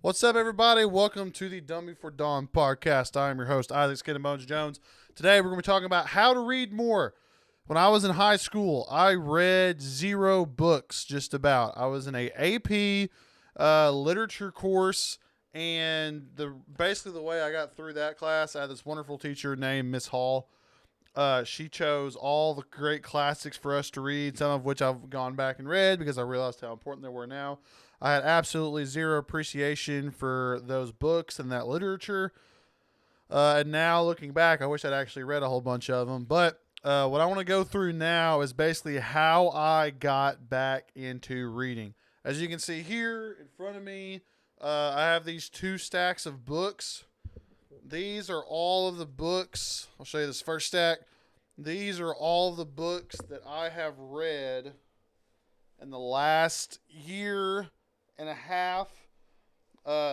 What's up, everybody? Welcome to the Dumb Before Dawn podcast. I am your host, Isaac Skin and Bones Jones. Today, we're going to be talking about how to read more. When I was in high school, I read zero books, just about. I was in a AP literature course, and basically the way I got through that class, I had this wonderful teacher named Miss Hall. She chose all the great classics for us to read, some of which I've gone back and read because I realized how important they were now. I had absolutely zero appreciation for those books and that literature. And now looking back, I wish I'd actually read a whole bunch of them. But what I want to go through now is basically how I got back into reading. As you can see here in front of me, I have these two stacks of books. These are all of the books. I'll show you this first stack. These are all the books that I have read in the last year and a half.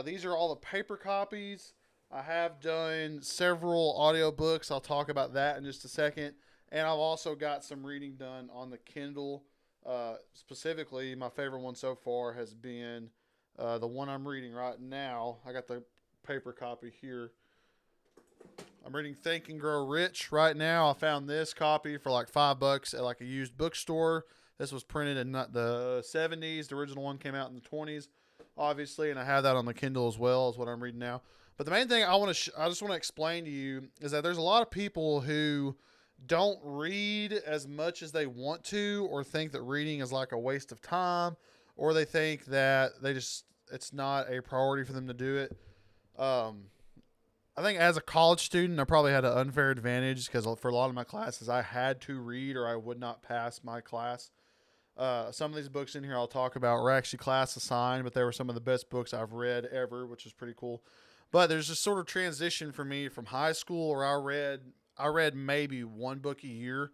These are all the paper copies. I have done several audiobooks. I'll talk about that in just a second. And I've also got some reading done on the Kindle. Specifically, my favorite one so far has been the one I'm reading right now. I got the paper copy here. I'm reading Think and Grow Rich right now. I found this copy for like $5 at like a used bookstore. This was printed in the 70s. The original one came out in the 20s, obviously, and I have that on the Kindle as well as what I'm reading now. But the main thing I just want to explain to you is that there's a lot of people who don't read as much as they want to, or think that reading is like a waste of time, or they think that it's not a priority for them to do it. I think as a college student, I probably had an unfair advantage because for a lot of my classes, I had to read or I would not pass my class. Some of these books in here I'll talk about were actually class assigned, but they were some of the best books I've read ever, which is pretty cool. But there's this sort of transition for me from high school where I read maybe one book a year.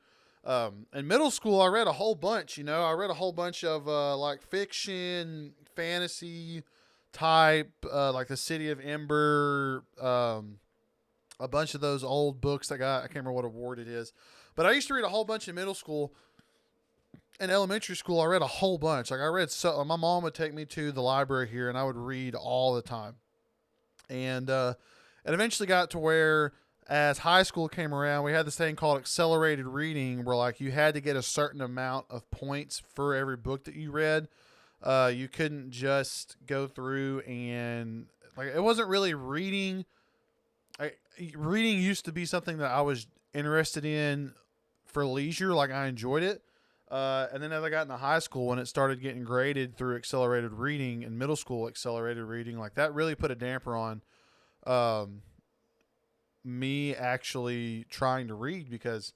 In middle school, I read a whole bunch. I read a whole bunch of like fiction, fantasy type, like The City of Ember, a bunch of those old books I can't remember what award it is. But I used to read a whole bunch in middle school. In elementary school, I read a whole bunch. Like I read my mom would take me to the library here and I would read all the time. And it eventually got to where as high school came around, we had this thing called accelerated reading where like you had to get a certain amount of points for every book that you read. You couldn't just go through and like it wasn't really reading. Reading used to be something that I was interested in for leisure, like I enjoyed it. And then as I got into high school and it started getting graded through accelerated reading and middle school accelerated reading, like that really put a damper on me actually trying to read because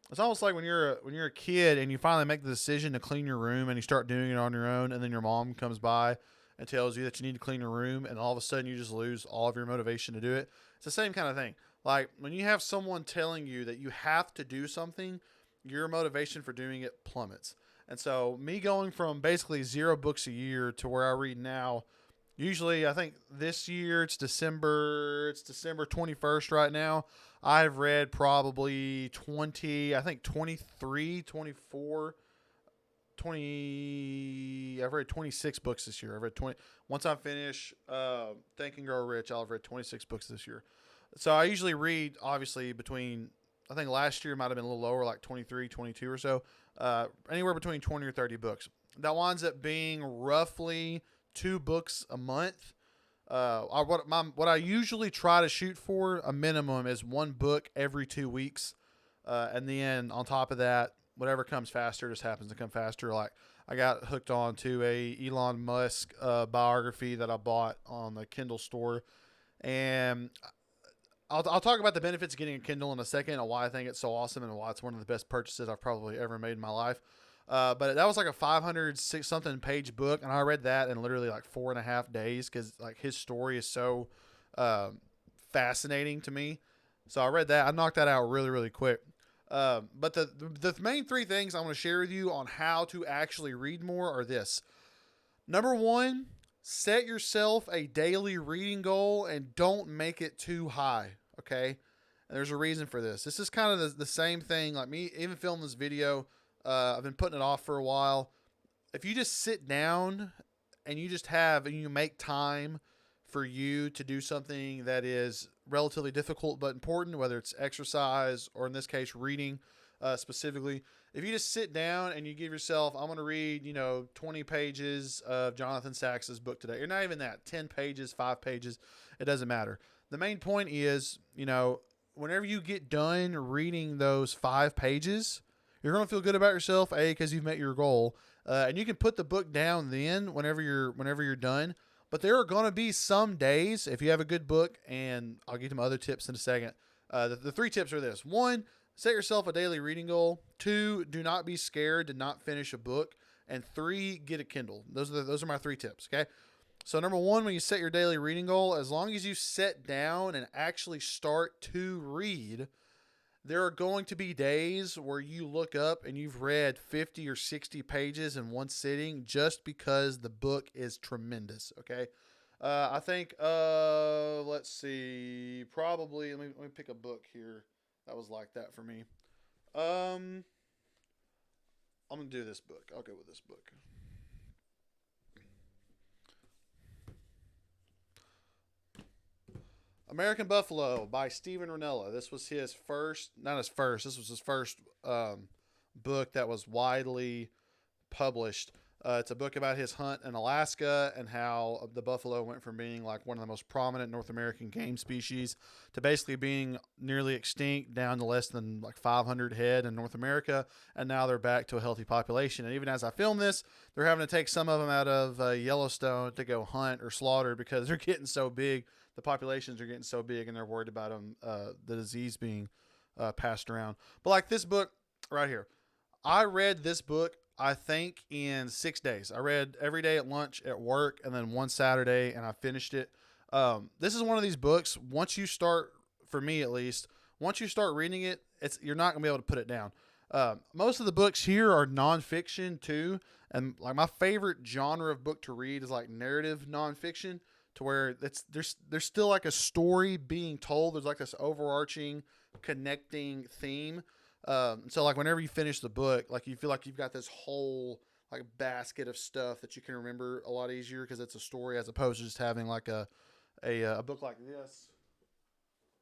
it's almost like when you're a kid and you finally make the decision to clean your room and you start doing it on your own, and then your mom comes by and tells you that you need to clean your room, and all of a sudden you just lose all of your motivation to do it. It's the same kind of thing. Like when you have someone telling you that you have to do something, your motivation for doing it plummets. And so me going from basically zero books a year to where I read now, usually I think this year it's December 21st right now. I've read probably 20, I think 23, 24, 20. I've read 26 books this year. I've read 20. Once I finish Think and Grow Rich, I'll have read 26 books this year. So I usually read, obviously, between, I think last year might have been a little lower, like 23, 22 or so. Anywhere between 20 or 30 books. That winds up being roughly 2 books a month. What I usually try to shoot for a minimum is 1 book every 2 weeks, and then on top of that, whatever comes faster just happens to come faster. Like I got hooked on to a Elon Musk biography that I bought on the Kindle store, and I'll talk about the benefits of getting a Kindle in a second and why I think it's so awesome and why it's one of the best purchases I've probably ever made in my life. But that was like a 506 something page book, and I read that in literally like 4.5 days because like his story is so fascinating to me. So I read that. I knocked that out really, really quick. But the main 3 things I want to share with you on how to actually read more are this. Number 1, set yourself a daily reading goal and don't make it too high. Okay. And there's a reason for this. This is kind of the same thing. Like me, even filming this video, I've been putting it off for a while. If you just sit down and you make time for you to do something that is relatively difficult but important, whether it's exercise or in this case reading specifically. If you just sit down and you give yourself, I'm going to read 20 pages of Jonathan Sacks's book today. You're not even that, 10 pages, 5 pages, it doesn't matter. The main point is, whenever you get done reading those 5 pages, you're going to feel good about yourself, because you've met your goal, and you can put the book down then whenever you're done. But there are going to be some days, if you have a good book, and I'll get to my other tips in a second. The 3 tips are this: 1, set yourself a daily reading goal. 2, do not be scared to not finish a book. And 3, get a Kindle. Those are my 3 tips. Okay. So number 1, when you set your daily reading goal, as long as you sit down and actually start to read, there are going to be days where you look up and you've read 50 or 60 pages in one sitting just because the book is tremendous. Okay. I think, let's see, probably, let me pick a book here that was like that for me. I'm going to do this book. I'll go with this book. American Buffalo by Stephen Ranella. This was his first, not his first, this was his first book that was widely published. It's a book about his hunt in Alaska and how the buffalo went from being like one of the most prominent North American game species to basically being nearly extinct down to less than like 500 head in North America. And now they're back to a healthy population. And even as I film this, they're having to take some of them out of Yellowstone to go hunt or slaughter because they're getting so big. The populations are getting so big and they're worried about them, the disease being passed around. But like this book right here, I read this book, I think, in 6 days. I read every day at lunch, at work, and then one Saturday, and I finished it. This is one of these books, once you start, for me at least, once you start reading it, you're not going to be able to put it down. Most of the books here are nonfiction too, and like my favorite genre of book to read is like narrative nonfiction, to where there's still like a story being told. There's like this overarching connecting theme. So like whenever you finish the book, like you feel like you've got this whole like basket of stuff that you can remember a lot easier because it's a story, as opposed to just having like a book like this,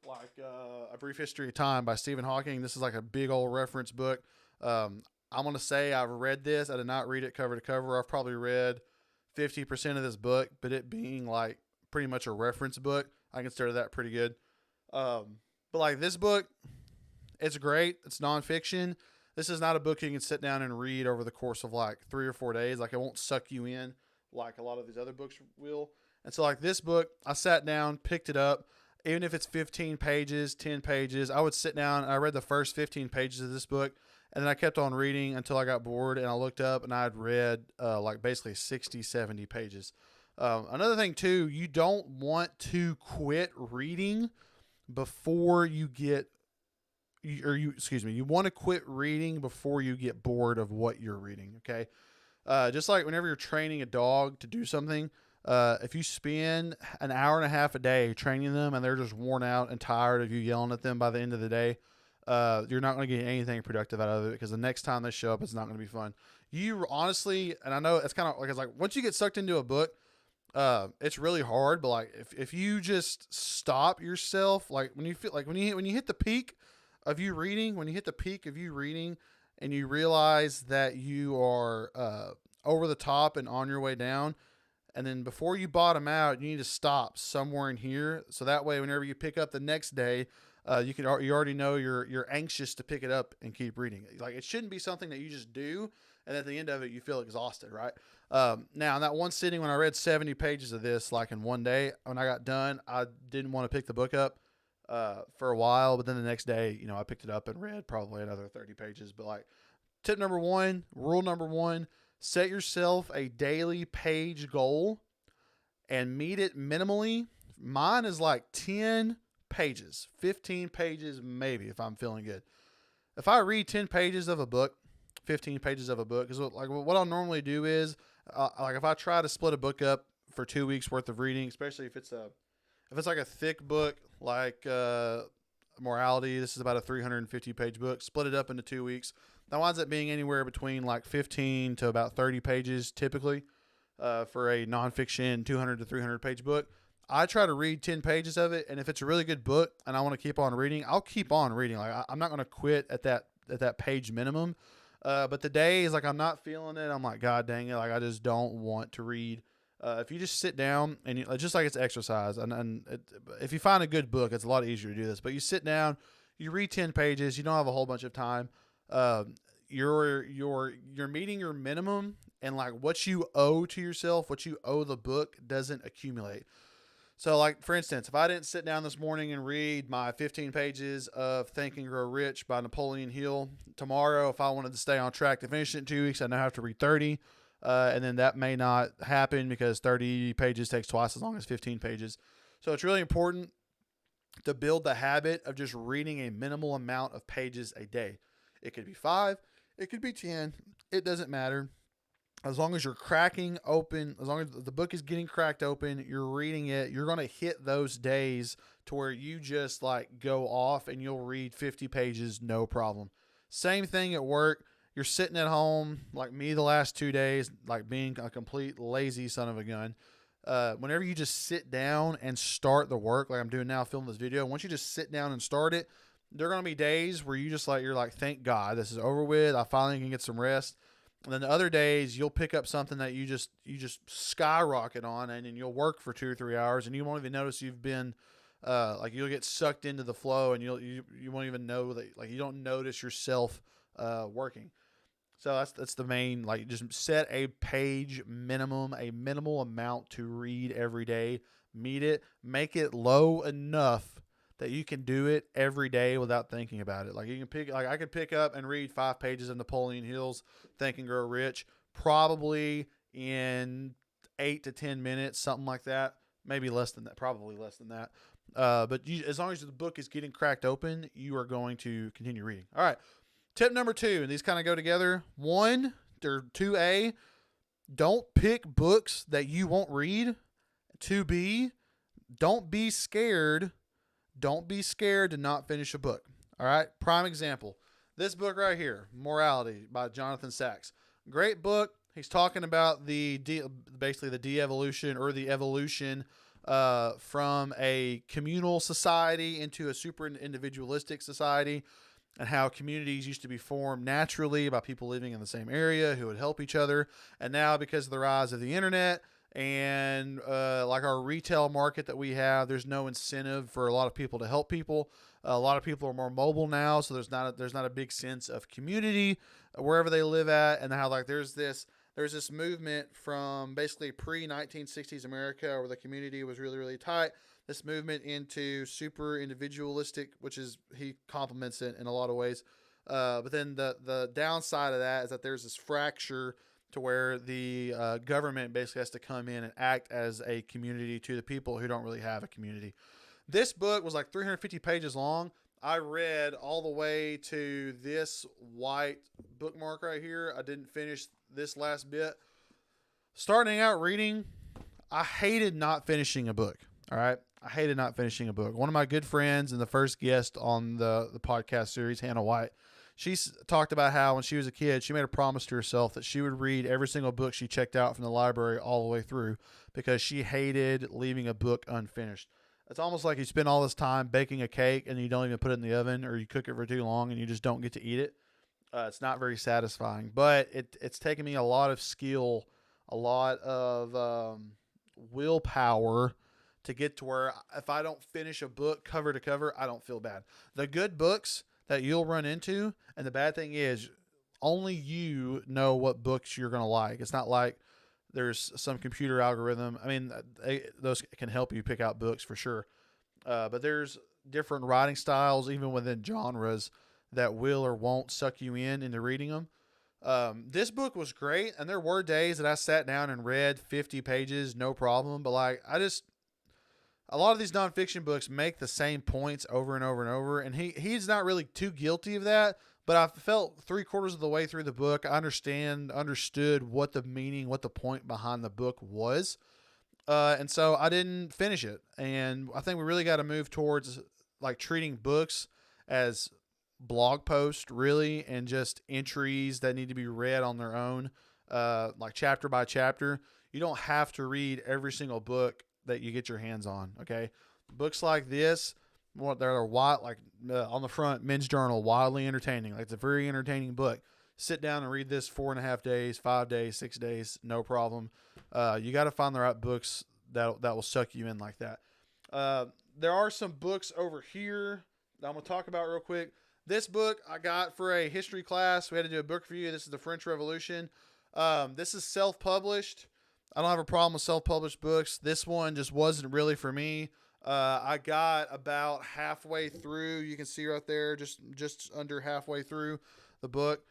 like A Brief History of Time by Stephen Hawking. This is like a big old reference book. I'm going to say I've read this. I did not read it cover to cover. I've probably read 50% of this book, but it being like pretty much a reference book, I consider that pretty good. But like this book, it's great. It's nonfiction. This is not a book you can sit down and read over the course of like 3 or 4 days. Like it won't suck you in like a lot of these other books will. And so like this book, I sat down, picked it up. Even if it's 15 pages, 10 pages, I would sit down and I read the first 15 pages of this book. And then I kept on reading until I got bored, and I looked up and I had read like basically 60, 70 pages. Another thing too, you don't want to quit reading before you get, you want to quit reading before you get bored of what you're reading. Okay. Just like whenever you're training a dog to do something, if you spend an hour and a half a day training them and they're just worn out and tired of you yelling at them by the end of the day, you're not going to get anything productive out of it, because the next time they show up, it's not going to be fun. You honestly, and I know it's kind of like, it's like once you get sucked into a book, it's really hard, but like if you just stop yourself, like when you feel like when you hit the peak of you reading, and you realize that you are over the top and on your way down, and then before you bottom out, you need to stop somewhere in here, so that way whenever you pick up the next day, you already know you're anxious to pick it up and keep reading it. Like it shouldn't be something that you just do and at the end of it you feel exhausted, right? Now in that one sitting when I read 70 pages of this, like in one day, when I got done, I didn't want to pick the book up for a while, but then the next day, I picked it up and read probably another 30 pages. But like tip number 1, rule number 1, set yourself a daily page goal and meet it minimally. Mine is like 10 pages, 15 pages maybe if I'm feeling good. If I read 10 pages of a book, 15 pages of a book, because like what I'll normally do is like if I try to split a book up for 2 weeks worth of reading, especially if it's like a thick book like Morality, this is about a 350 page book, split it up into 2 weeks, that winds up being anywhere between like 15 to about 30 pages typically for a nonfiction 200 to 300 page book. I try to read 10 pages of it, and if it's a really good book and I want to keep on reading, I'll keep on reading. Like I'm not going to quit at that page minimum. But the days like I'm not feeling it, I'm like, God dang it, like I just don't want to read. If you just sit down and just like it's exercise, if you find a good book, it's a lot easier to do this. But you sit down, you read 10 pages, you don't have a whole bunch of time. Uh, you're meeting your minimum, and like what you owe to yourself, what you owe the book, doesn't accumulate. So, like, for instance, if I didn't sit down this morning and read my 15 pages of Think and Grow Rich by Napoleon Hill, tomorrow, if I wanted to stay on track to finish it in 2 weeks, I now have to read 30. And then that may not happen because 30 pages takes twice as long as 15 pages. So, it's really important to build the habit of just reading a minimal amount of pages a day. It could be 5, it could be 10, it doesn't matter. As long as you're cracking open, as long as the book is getting cracked open, you're reading it, you're going to hit those days to where you just like go off and you'll read 50 pages, no problem. Same thing at work. You're sitting at home like me the last 2 days, like being a complete lazy son of a gun. Whenever you just sit down and start the work, like I'm doing now, filming this video, once you just sit down and start it, there are going to be days where you're like, thank God this is over with. I finally can get some rest. And then the other days you'll pick up something that you just skyrocket on, and then you'll work for 2 or 3 hours, and you won't even notice you've been like you'll get sucked into the flow, and you won't even know that, like you don't notice yourself working. So that's the main, like just set a page minimum, a minimal amount to read every day. Meet it, make it low enough that you can do it every day without thinking about it. Like you can I could pick up and read 5 pages of Napoleon Hill's Think and Grow Rich, probably in 8 to 10 minutes, something like that. Maybe less than that, probably less than that. As long as the book is getting cracked open, you are going to continue reading. All right. Tip number 2, and these kind of go together. 1, or 2A, don't pick books that you won't read. 2B, don't be scared. Don't be scared to not finish a book. All right. Prime example. This book right here, Morality by Jonathan Sachs. Great book. He's talking about basically the de-evolution or the evolution from a communal society into a super individualistic society, and how communities used to be formed naturally by people living in the same area who would help each other. And now, because of the rise of the internet and like our retail market that we have, there's no incentive for a lot of people to help people. A lot of people are more mobile now, so there's not a big sense of community wherever they live at. And how like there's this movement from basically pre-1960s America, where the community was really, really tight. This movement into super individualistic, which is, he complements it in a lot of ways. But then the downside of that is that there's this fracture to where the government basically has to come in and act as a community to the people who don't really have a community. This book was like 350 pages long. I read all the way to this white bookmark right here. I didn't finish this last bit. Starting out reading, I hated not finishing a book. All right. I hated not finishing a book. One of my good friends and the first guest on the podcast series, Hannah White, she talked about how when she was a kid, she made a promise to herself that she would read every single book she checked out from the library all the way through, because she hated leaving a book unfinished. It's almost like you spend all this time baking a cake and you don't even put it in the oven, or you cook it for too long and you just don't get to eat it. It's not very satisfying, but it's taken me a lot of skill, a lot of willpower to get to where if I don't finish a book cover to cover, I don't feel bad. The good books that you'll run into, and the bad thing is only you know what books you're going to like. It's not like there's some computer algorithm. I mean, those can help you pick out books for sure. But there's different writing styles, even within genres, that will or won't suck you into reading them. This book was great, and there were days that I sat down and read 50 pages, no problem. But like, a lot of these nonfiction books make the same points over and over and over, and he's not really too guilty of that. But I felt 3/4 of the way through the book, I understood what the meaning, what the point behind the book was. And so I didn't finish it. And I think we really got to move towards like treating books as blog posts, really, and just entries that need to be read on their own, like chapter by chapter. You don't have to read every single book that you get your hands on. Okay, books like this, they're wide, like on the front, Men's Journal, wildly entertaining. Like it's a very entertaining book. Sit down and read this 4.5 days, 5 days, 6 days, no problem. You got to find the right books that will suck you in like that. There are some books over here that I'm gonna talk about real quick. This book I got for a history class. We had to do a book review. This is the French Revolution. This is self-published. I don't have a problem with self-published books. This one just wasn't really for me. I got about halfway through. You can see right there, just under halfway through the book.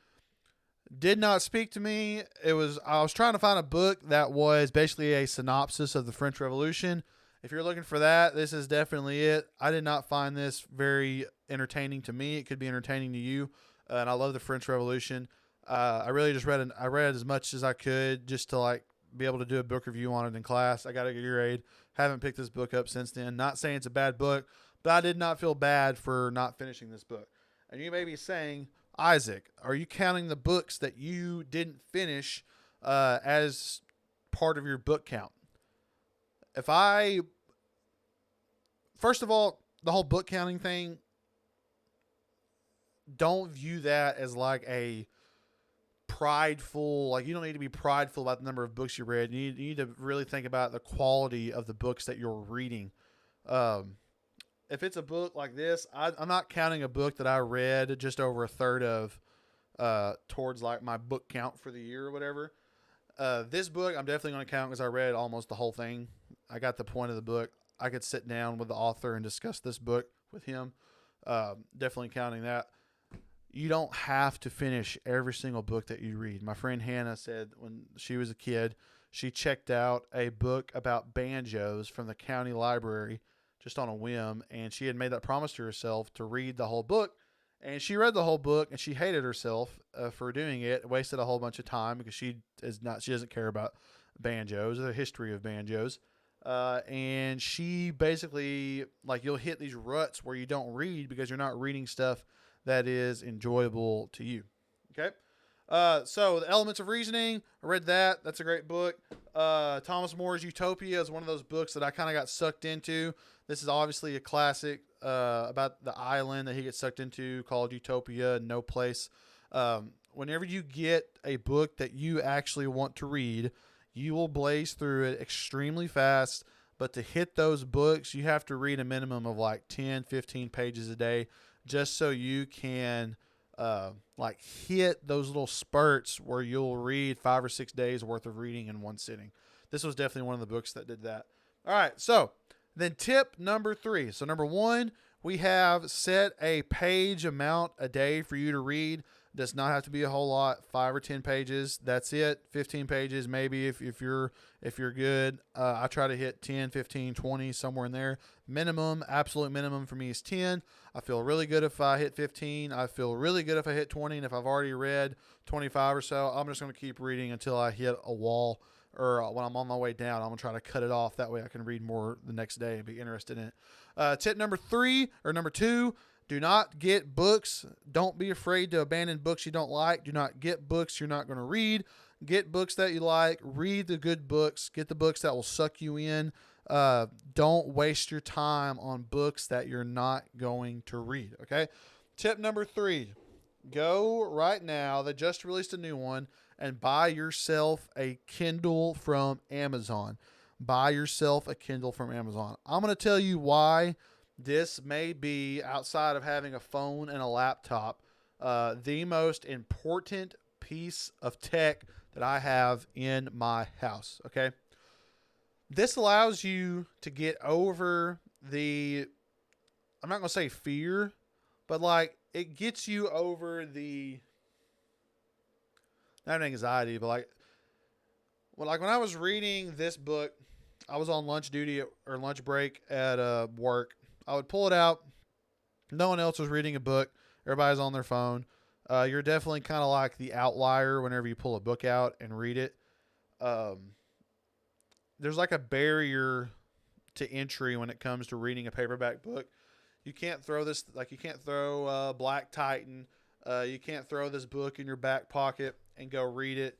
Did not speak to me. I was trying to find a book that was basically a synopsis of the French Revolution. If you're looking for that, this is definitely it. I did not find this very entertaining to me. It could be entertaining to you, and I love the French Revolution. I really just read as much as I could just to like be able to do a book review on it in class. I got a good grade. Haven't picked this book up since then. Not saying it's a bad book, but I did not feel bad for not finishing this book. And you may be saying, Isaac, are you counting the books that you didn't finish as part of your book count? First of all, the whole book counting thing, don't view that as like a prideful, like you don't need to be prideful about the number of books you read. You need to really think about the quality of the books that you're reading. If it's a book like this, I'm not counting a book that I read just over a third of towards like my book count for the year or whatever. This book I'm definitely going to count because I read almost the whole thing. I got the point of the book. I could sit down with the author and discuss this book with him. Definitely counting that. You don't have to finish every single book that you read. My friend Hannah said when she was a kid, she checked out a book about banjos from the county library just on a whim, and she had made that promise to herself to read the whole book. And she read the whole book, and she hated herself for doing it. Wasted a whole bunch of time because she doesn't care about banjos or the history of banjos. And she basically, like, you'll hit these ruts where you don't read because you're not reading stuff that is enjoyable to you. Okay. So the Elements of Reasoning, I read that. That's a great book. Thomas More's Utopia is one of those books that I kind of got sucked into. This is obviously a classic about the island that he gets sucked into called Utopia, No Place. Whenever you get a book that you actually want to read, you will blaze through it extremely fast. But to hit those books, you have to read a minimum of like 10, 15 pages a day just so you can like hit those little spurts where you'll read 5 or 6 days worth of reading in one sitting. This was definitely one of the books that did that. All right. So then tip number 3. So number 1, we have set a page amount a day for you to read. Does not have to be a whole lot, 5 or 10 pages. That's it. 15 pages, maybe if you're good. I try to hit 10, 15, 20, somewhere in there. Minimum, absolute minimum for me is 10. I feel really good if I hit 15. I feel really good if I hit 20. And if I've already read 25 or so, I'm just going to keep reading until I hit a wall, or when I'm on my way down, I'm going to try to cut it off. That way I can read more the next day and be interested in it. Tip number 2, do not get books. Don't be afraid to abandon books you don't like. Do not get books you're not going to read. Get books that you like. Read the good books. Get the books that will suck you in. Don't waste your time on books that you're not going to read. Okay. Tip number 3, go right now. They just released a new one and buy yourself a Kindle from Amazon. Buy yourself a Kindle from Amazon. I'm going to tell you why this may be, outside of having a phone and a laptop, the most important piece of tech that I have in my house. Okay. This allows you to get over the, I'm not going to say fear, but like it gets you over the, not anxiety, but like when I was reading this book, I was on lunch duty or lunch break at work. I would pull it out. No one else was reading a book. Everybody's on their phone. You're definitely kind of like the outlier whenever you pull a book out and read it. There's like a barrier to entry when it comes to reading a paperback book. You can't throw this, like you can't throw Black Titan. You can't throw this book in your back pocket and go read it.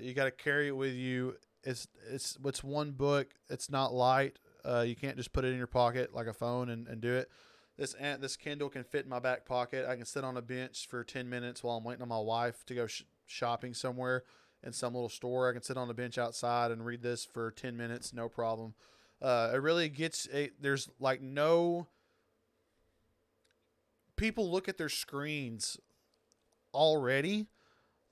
You got to carry it with you it's one book. It's not light. You can't just put it in your pocket like a phone and do it. This Kindle can fit in my back pocket. I can sit on a bench for 10 minutes while I'm waiting on my wife to go shopping somewhere in some little store. I can sit on a bench outside and read this for 10 minutes, no problem. It really there's like no, people look at their screens already.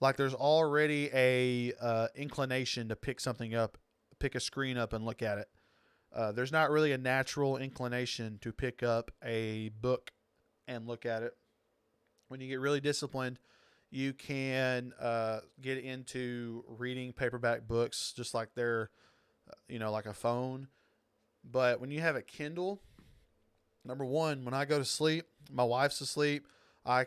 Like there's already a inclination to pick something up, pick a screen up and look at it. There's not really a natural inclination to pick up a book and look at it. When you get really disciplined, you can get into reading paperback books just like they're, like a phone. But when you have a Kindle, number one, when I go to sleep, my wife's asleep. I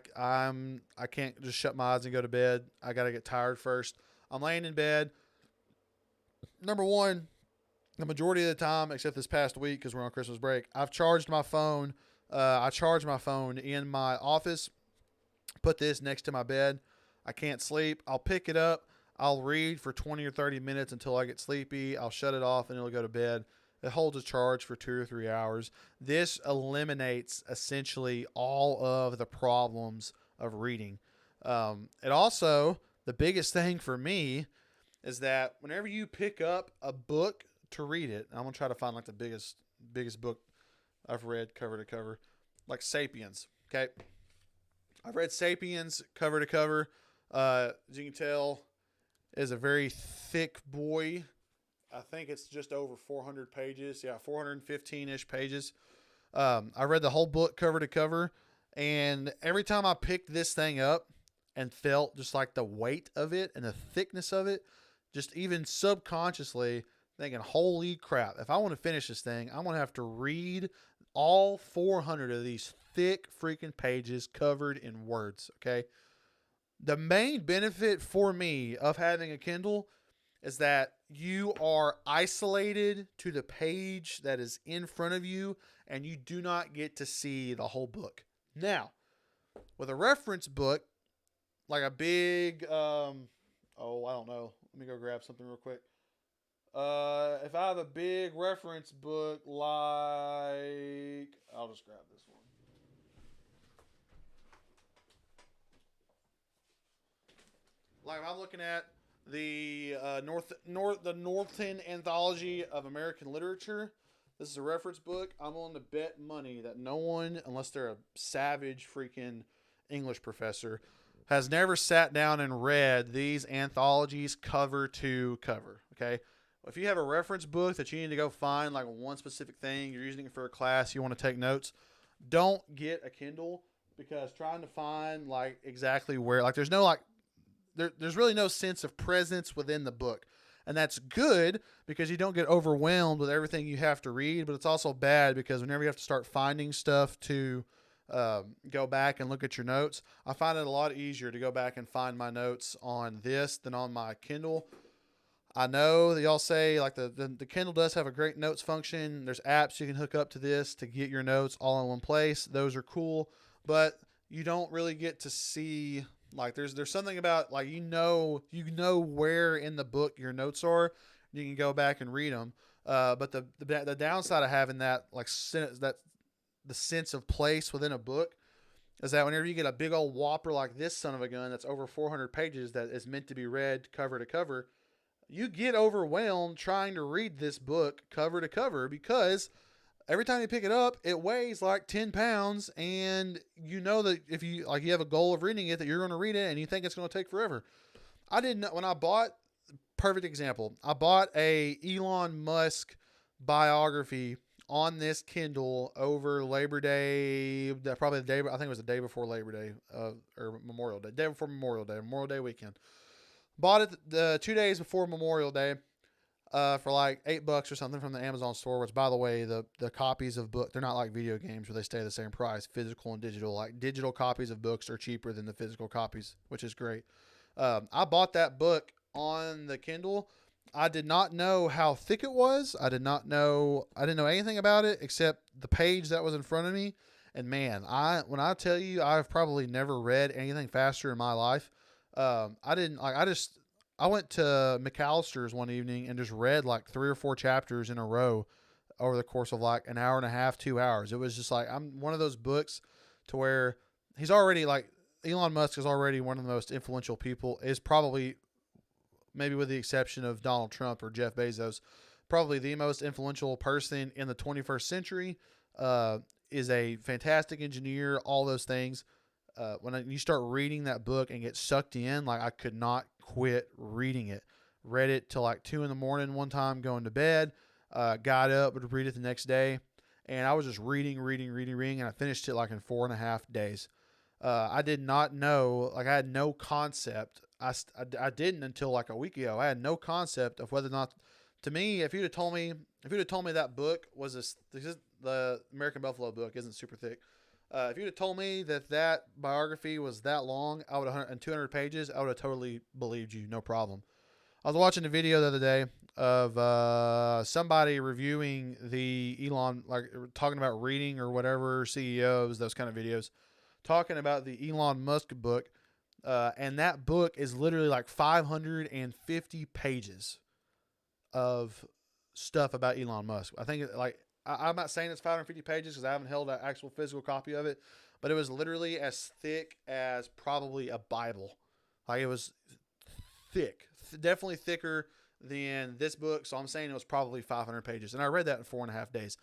can't just shut my eyes and go to bed. I got to get tired first. I'm laying in bed. Number one, the majority of the time, except this past week because we're on Christmas break, I've charged my phone. I charge my phone in my office, put this next to my bed. I can't sleep. I'll pick it up. I'll read for 20 or 30 minutes until I get sleepy. I'll shut it off and it'll go to bed. It holds a charge for 2 or 3 hours. This eliminates essentially all of the problems of reading. It also, the biggest thing for me is that whenever you pick up a book to read it, I'm going to try to find like the biggest book I've read cover to cover, like Sapiens. Okay. I've read Sapiens cover to cover. As you can tell, is a very thick boy. I think it's just over 400 pages. Yeah, 415-ish pages. I read the whole book cover to cover, and every time I picked this thing up and felt just like the weight of it and the thickness of it, just even subconsciously thinking, holy crap, if I want to finish this thing, I'm going to have to read all 400 of these thick freaking pages covered in words, okay? The main benefit for me of having a Kindle is that you are isolated to the page that is in front of you and you do not get to see the whole book. Now, with a reference book, like a big, I don't know. Let me go grab something real quick. If I have a big reference book, like, I'll just grab this one. Like if I'm looking at the Northern Anthology of American Literature. This is a reference book. I'm willing to bet money that no one, unless they're a savage freaking English professor, has never sat down and read these anthologies cover to cover. Okay. If you have a reference book that you need to go find like one specific thing, you're using it for a class, you want to take notes, don't get a Kindle, because trying to find like exactly where, like there's no like, there's really no sense of presence within the book. And that's good because you don't get overwhelmed with everything you have to read, but it's also bad because whenever you have to start finding stuff to go back and look at your notes, I find it a lot easier to go back and find my notes on this than on my Kindle. I know that y'all say like the Kindle does have a great notes function. There's apps you can hook up to this to get your notes all in one place. Those are cool, but you don't really get to see. Like there's something about like you know where in the book your notes are. You can go back and read them. But the downside of having that like the sense of place within a book is that whenever you get a big old whopper like this son of a gun that's over 400 pages that is meant to be read cover to cover, you get overwhelmed trying to read this book cover to cover because every time you pick it up, it weighs like 10 pounds, and you know that if you have a goal of reading it, that you're going to read it, and you think it's going to take forever. I didn't know when I bought. Perfect example. I bought a Elon Musk biography on this Kindle over Labor Day. Probably the day. I think it was the day before Labor Day, or Memorial Day. Day before Memorial Day weekend. Bought it the 2 days before Memorial Day. For like $8 or something from the Amazon store, which by the way, the copies of book, they're not like video games where they stay the same price, physical and digital. Like digital copies of books are cheaper than the physical copies, which is great. I bought that book on the Kindle. I did not know how thick it was. I didn't know anything about it except the page that was in front of me. And man, when I tell you, I've probably never read anything faster in my life. I went to McAllister's one evening and just read like 3 or 4 chapters in a row over the course of like an hour and a half, 2 hours. It was just like, I'm one of those books to where he's already like, Elon Musk is already one of the most influential people, is probably, maybe with the exception of Donald Trump or Jeff Bezos, probably the most influential person in the 21st century. Is a fantastic engineer, all those things. When you start reading that book and get sucked in, like I could not quit reading it. Read it till like 2 a.m. one time, going to bed. Got up, would read it the next day, and I was just reading, and I finished it like in 4.5 days. I did not know, like I had no concept. I didn't until like a week ago. I had no concept of whether or not, to me, if you'd have told me that book was the American Buffalo book isn't super thick. If you'd have told me that biography was that long, I would have, and 200 pages, I would have totally believed you, no problem. I was watching a video the other day of somebody reviewing the Elon, like talking about reading or whatever, CEOs, those kind of videos, talking about the Elon Musk book. And that book is literally like 550 pages of stuff about Elon Musk. I think I'm not saying it's 550 pages because I haven't held an actual physical copy of it, but it was literally as thick as probably a Bible. Like it was thick, definitely thicker than this book. So I'm saying it was probably 500 pages, and I read that in 4.5 days.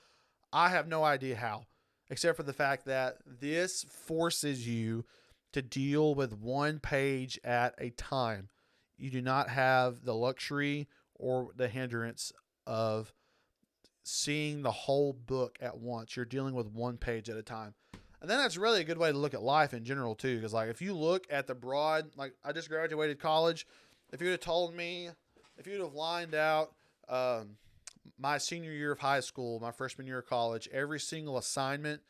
I have no idea how, except for the fact that this forces you to deal with one page at a time. You do not have the luxury or the hindrance of seeing the whole book at once. You're dealing with one page at a time. And then that's really a good way to look at life in general too. Because like if you look at the broad, like I just graduated college. If you'd have told me, if you'd have lined out my senior year of high school, my freshman year of college, every single assignment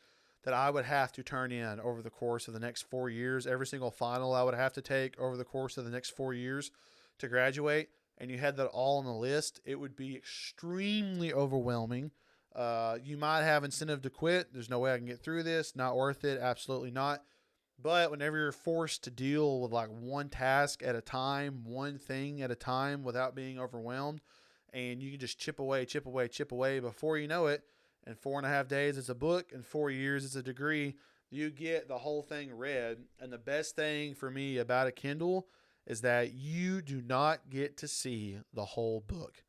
that I would have to turn in over the course of the next 4 years, every single final I would have to take over the course of the next 4 years to graduate, and you had that all on the list, it would be extremely overwhelming. You might have incentive to quit. There's no way I can get through this. Not worth it. Absolutely not. But whenever you're forced to deal with like one task at a time, one thing at a time without being overwhelmed, and you can just chip away, before you know it, in 4.5 days, it's a book. In 4 years, it's a degree. You get the whole thing read. And the best thing for me about a Kindle is that you do not get to see the whole book.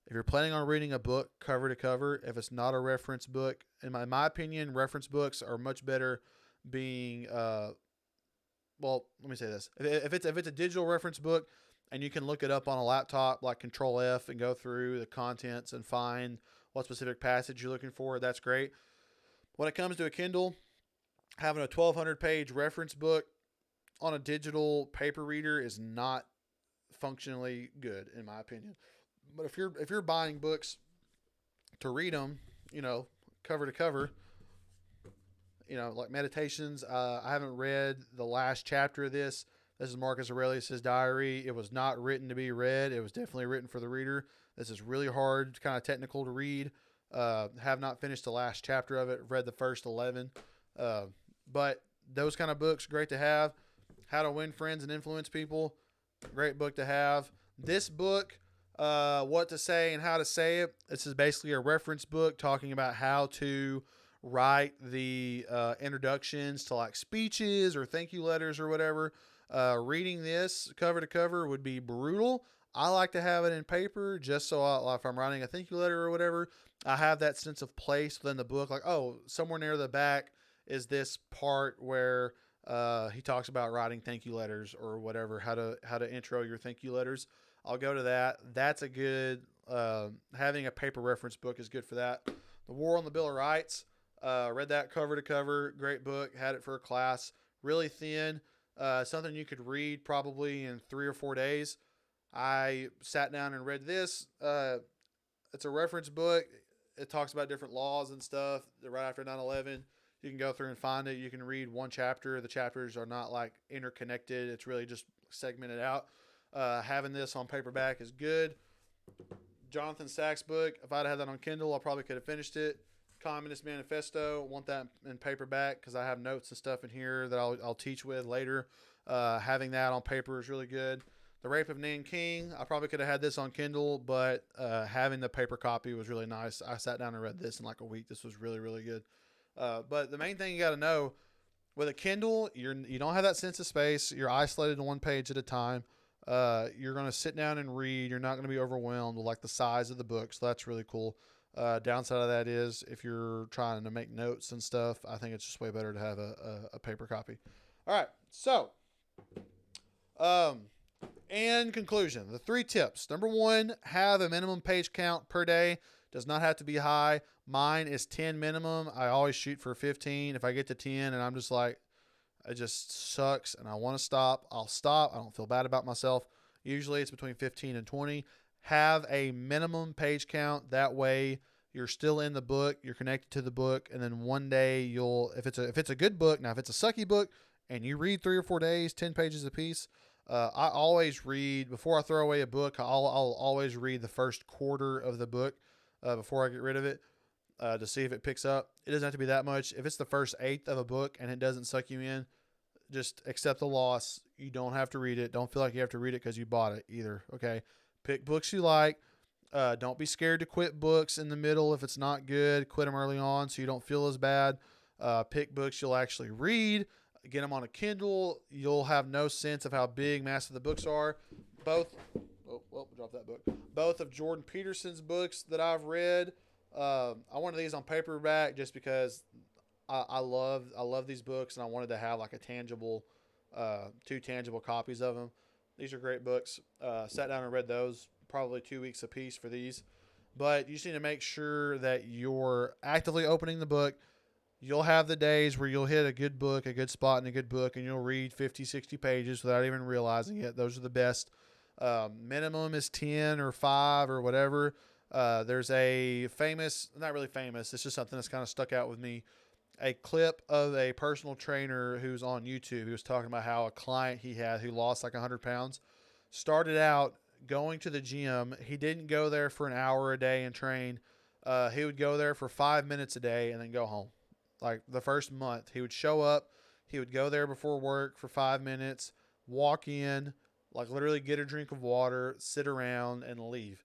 If you're planning on reading a book cover to cover, if it's not a reference book, in my opinion, reference books are much better being, well, let me say this. If it's a digital reference book and you can look it up on a laptop, like Control F, and go through the contents and find what specific passage you're looking for, that's great. When it comes to a Kindle, having a 1,200 page reference book on a digital paper reader is not functionally good, in my opinion. But if you're buying books to read them, cover to cover, like Meditations, I haven't read the last chapter of this. This is Marcus Aurelius' diary. It was not written to be read. It was definitely written for the reader. This is really hard, kind of technical to read. Have not finished the last chapter of it. Read the first 11. But those kind of books, great to have. How to Win Friends and Influence People, great book to have. This book, What to Say and How to Say It, this is basically a reference book talking about how to write the introductions to like speeches or thank you letters or whatever. Reading this cover to cover would be brutal. I like to have it in paper just so if I'm writing a thank you letter or whatever, I have that sense of place within the book. Like, oh, somewhere near the back is this part where he talks about writing thank you letters or whatever, how to intro your thank you letters. I'll go to that. That's a good, having a paper reference book is good for that. The War on the Bill of Rights, read that cover to cover. Great book. Had it for a class. Really thin. Something you could read probably in 3 or 4 days. I sat down and read this. It's a reference book. It talks about different laws and stuff. Right after 9/11, you can go through and find it. You can read one chapter. The chapters are not like interconnected. It's really just segmented out. Having this on paperback is good. Jonathan Sacks' book. If I'd had that on Kindle, I probably could have finished it. Communist Manifesto. Want that in paperback because I have notes and stuff in here that I'll teach with later. Having that on paper is really good. The Rape of Nan King. I probably could have had this on Kindle, but having the paper copy was really nice. I sat down and read this in like a week. This was really, really good. But the main thing you got to know with a Kindle, you don't have that sense of space. You're isolated to one page at a time. You're going to sit down and read. You're not going to be overwhelmed with like the size of the book. So that's really cool. Downside of that is if you're trying to make notes and stuff, I think it's just way better to have a paper copy. All right. So, in conclusion, the 3 tips. Number 1, have a minimum page count per day. Does not have to be high. Mine is 10 minimum. I always shoot for 15. If I get to 10 and I'm just like, it just sucks and I want to stop, I'll stop. I don't feel bad about myself. Usually it's between 15 and 20. Have a minimum page count. That way you're still in the book. You're connected to the book. And then one day if it's a good book, now if it's a sucky book and you read 3 or 4 days, 10 pages a piece, I always read, before I throw away a book, I'll always read the first quarter of the book before I get rid of it to see if it picks up. It doesn't have to be that much. If it's the first eighth of a book and it doesn't suck you in, just accept the loss. You don't have to read it. Don't feel like you have to read it because you bought it either, okay? Pick books you like. Don't be scared to quit books in the middle if it's not good. Quit them early on so you don't feel as bad. Pick books you'll actually read. Get them on a Kindle. You'll have no sense of how big, massive the books are. Both of Jordan Peterson's books that I've read. I wanted these on paperback just because I love these books and I wanted to have like a tangible, 2 tangible copies of them. These are great books. Sat down and read those, probably 2 weeks a piece for these. But you just need to make sure that you're actively opening the book. You'll have the days where you'll hit a good book, a good spot in a good book, and you'll read 50, 60 pages without even realizing it. Those are the best. Minimum is 10 or 5 or whatever. There's a famous, not really famous, it's just something that's kind of stuck out with me. A clip of a personal trainer who's on YouTube. He was talking about how a client he had who lost like 100 pounds started out going to the gym. He didn't go there for an hour a day and train. He would go there for 5 minutes a day and then go home. Like the first month, he would show up. He would go there before work for 5 minutes, walk in, like literally get a drink of water, sit around, and leave.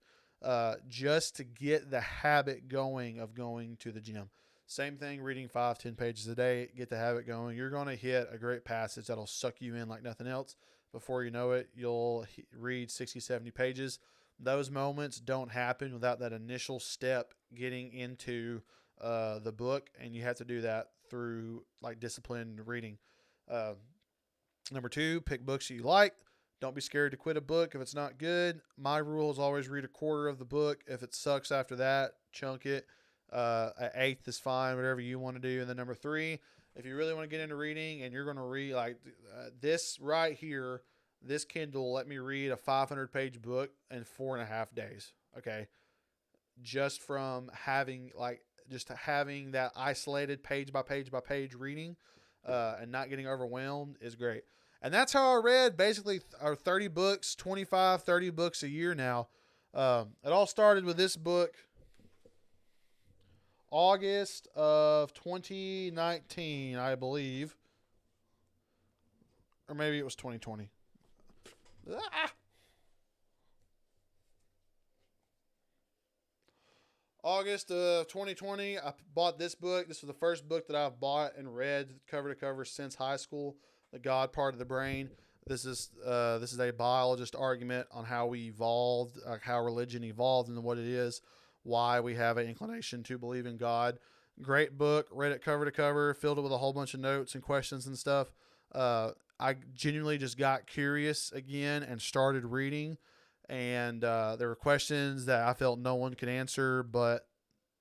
Just to get the habit going of going to the gym. Same thing, reading 5-10 pages a day, get the habit going. You're going to hit a great passage that'll suck you in like nothing else. Before you know it, you'll read 60, 70 pages. Those moments don't happen without that initial step getting into the book, and you have to do that through like disciplined reading. Number 2, pick books you like. Don't be scared to quit a book if it's not good. My rule is always read a quarter of the book. If it sucks after that, chunk it. An eighth is fine, whatever you want to do. And then number 3, if you really want to get into reading and you're going to read like this right here, this Kindle, let me read a 500-page book in 4.5 days. Okay. Just from having that isolated page by page by page reading and not getting overwhelmed is great. And that's how I read basically our 30 books, 25, 30 books a year now. It all started with this book, August of 2019, I believe. Or maybe it was 2020. August of 2020, I bought this book. This was the first book that I've bought and read cover to cover since high school. The God Part of the Brain. This is a biologist argument on how we evolved, how religion evolved and what it is, why we have an inclination to believe in God. Great book. Read it cover to cover, filled it with a whole bunch of notes and questions and stuff. I genuinely just got curious again and started reading. And there were questions that I felt no one could answer, but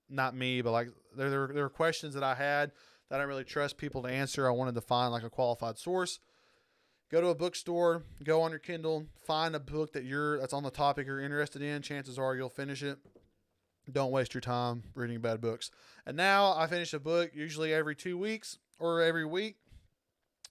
not me. But like there were questions that I had that I didn't really trust people to answer. I wanted to find like a qualified source. Go to a bookstore, go on your Kindle, find a book that's on the topic you're interested in. Chances are you'll finish it. Don't waste your time reading bad books. And now I finish a book usually every 2 weeks or every week,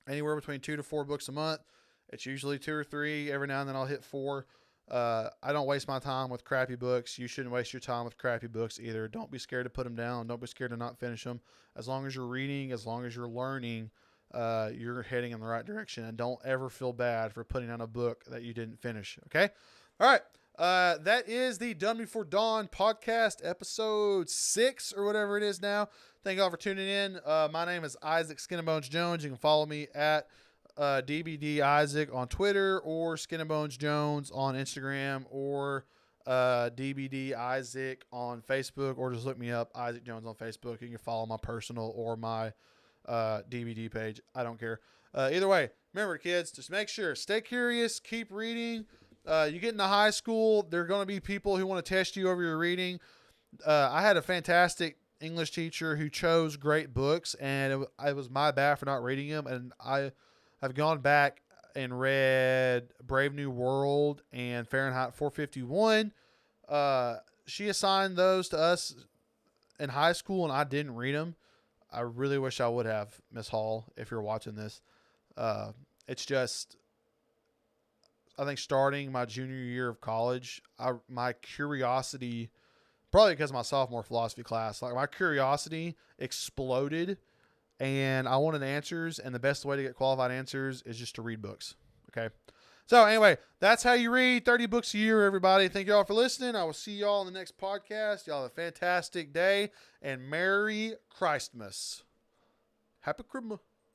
anywhere between 2 to 4 books a month. It's usually 2 or 3. Every now and then I'll hit 4. I don't waste my time with crappy books. You shouldn't waste your time with crappy books either. Don't be scared to put them down. Don't be scared to not finish them. As long as you're reading, as long as you're learning, you're heading in the right direction. And don't ever feel bad for putting down a book that you didn't finish. Okay. All right. That is the Done Before Dawn podcast, episode 6 or whatever it is now. Thank y'all for tuning in. My name is Isaac Skin and Bones Jones. You can follow me at DBD Isaac on Twitter, or Skin and Bones Jones on Instagram, or DBD Isaac on Facebook, or just look me up, Isaac Jones on Facebook. You can follow my personal or my DVD page. I don't care. Either way, remember, kids, just make sure, stay curious, keep reading. You get into high school, there are going to be people who want to test you over your reading. I had a fantastic English teacher who chose great books, and it was my bad for not reading them. And I've gone back and read Brave New World and Fahrenheit 451. She assigned those to us in high school, and I didn't read them. I really wish I would have, Miss Hall, if you're watching this. It's just, I think starting my junior year of college, my curiosity, probably because of my sophomore philosophy class, like my curiosity exploded, and I wanted answers, and the best way to get qualified answers is just to read books. Okay. So anyway, that's how you read 30 books a year, everybody. Thank y'all for listening. I will see y'all in the next podcast. Y'all have a fantastic day, and Merry Christmas. Happy Christmas.